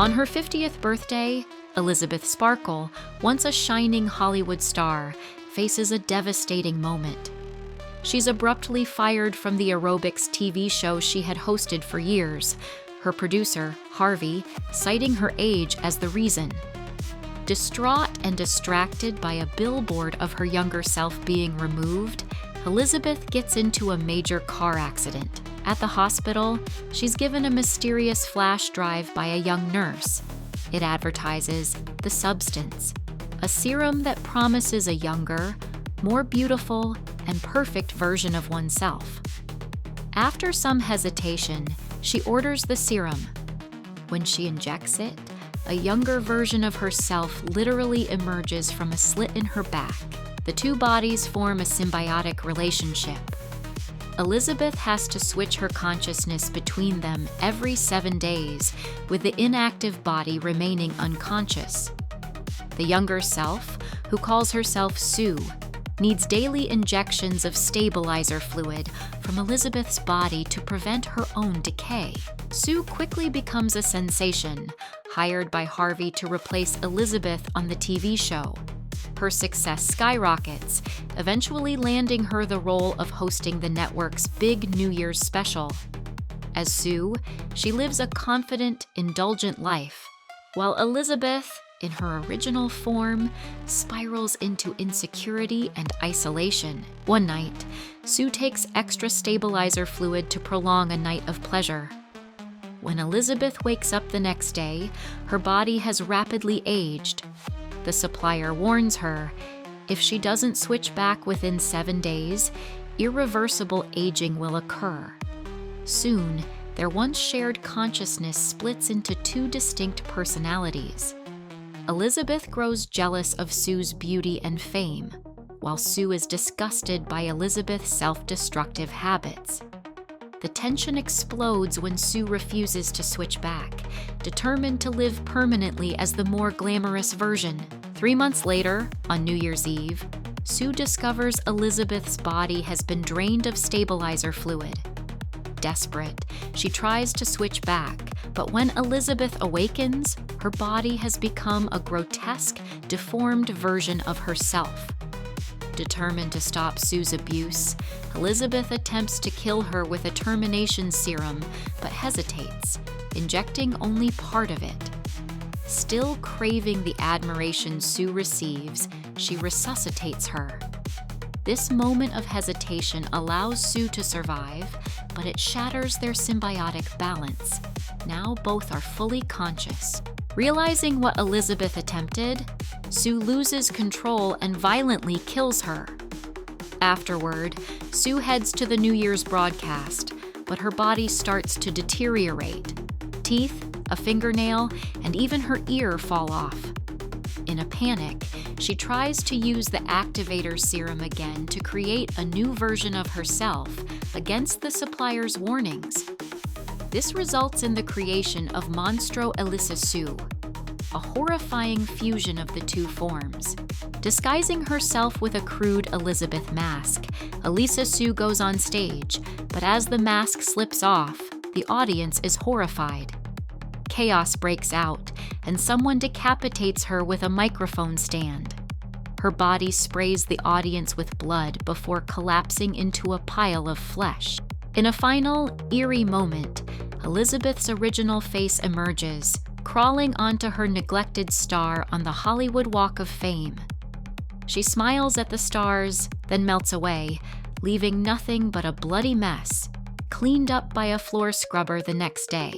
On her 50th birthday, Elizabeth Sparkle, once a shining Hollywood star, faces a devastating moment. She's abruptly fired from the aerobics TV show she had hosted for years, her producer, Harvey, citing her age as the reason. Distraught and distracted by a billboard of her younger self being removed, Elizabeth gets into a major car accident. At the hospital, she's given a mysterious flash drive by a young nurse. It advertises The Substance, a serum that promises a younger, more beautiful, and perfect version of oneself. After some hesitation, she orders the serum. When she injects it, a younger version of herself literally emerges from a slit in her back. The two bodies form a symbiotic relationship. Elizabeth has to switch her consciousness between them every 7 days, with the inactive body remaining unconscious. The younger self, who calls herself Sue, needs daily injections of stabilizer fluid from Elizabeth's body to prevent her own decay. Sue quickly becomes a sensation, hired by Harvey to replace Elizabeth on the TV show. Her success skyrockets, eventually landing her the role of hosting the network's big New Year's special. As Sue, she lives a confident, indulgent life, while Elizabeth, in her original form, spirals into insecurity and isolation. One night, Sue takes extra stabilizer fluid to prolong a night of pleasure. When Elizabeth wakes up the next day, her body has rapidly aged. The supplier warns her, if she doesn't switch back within 7 days, irreversible aging will occur. Soon, their once shared consciousness splits into two distinct personalities. Elizabeth grows jealous of Sue's beauty and fame, while Sue is disgusted by Elizabeth's self-destructive habits. The tension explodes when Sue refuses to switch back, determined to live permanently as the more glamorous version. 3 months later, on New Year's Eve, Sue discovers Elizabeth's body has been drained of stabilizer fluid. Desperate, she tries to switch back, but when Elizabeth awakens, her body has become a grotesque, deformed version of herself. Determined to stop Sue's abuse, Elizabeth attempts to kill her with a termination serum, but hesitates, injecting only part of it. Still craving the admiration Sue receives, she resuscitates her. This moment of hesitation allows Sue to survive, but it shatters their symbiotic balance. Now both are fully conscious. Realizing what Elizabeth attempted, Sue loses control and violently kills her. Afterward, Sue heads to the New Year's broadcast, but her body starts to deteriorate. Teeth, a fingernail, and even her ear fall off. In a panic, she tries to use the activator serum again to create a new version of herself against the supplier's warnings. This results in the creation of Monstro Elisa Sue, a horrifying fusion of the two forms. Disguising herself with a crude Elizabeth mask, Elisa Sue goes on stage, but as the mask slips off, the audience is horrified. Chaos breaks out, and someone decapitates her with a microphone stand. Her body sprays the audience with blood before collapsing into a pile of flesh. In a final, eerie moment, Elizabeth's original face emerges, crawling onto her neglected star on the Hollywood Walk of Fame. She smiles at the stars, then melts away, leaving nothing but a bloody mess, cleaned up by a floor scrubber the next day.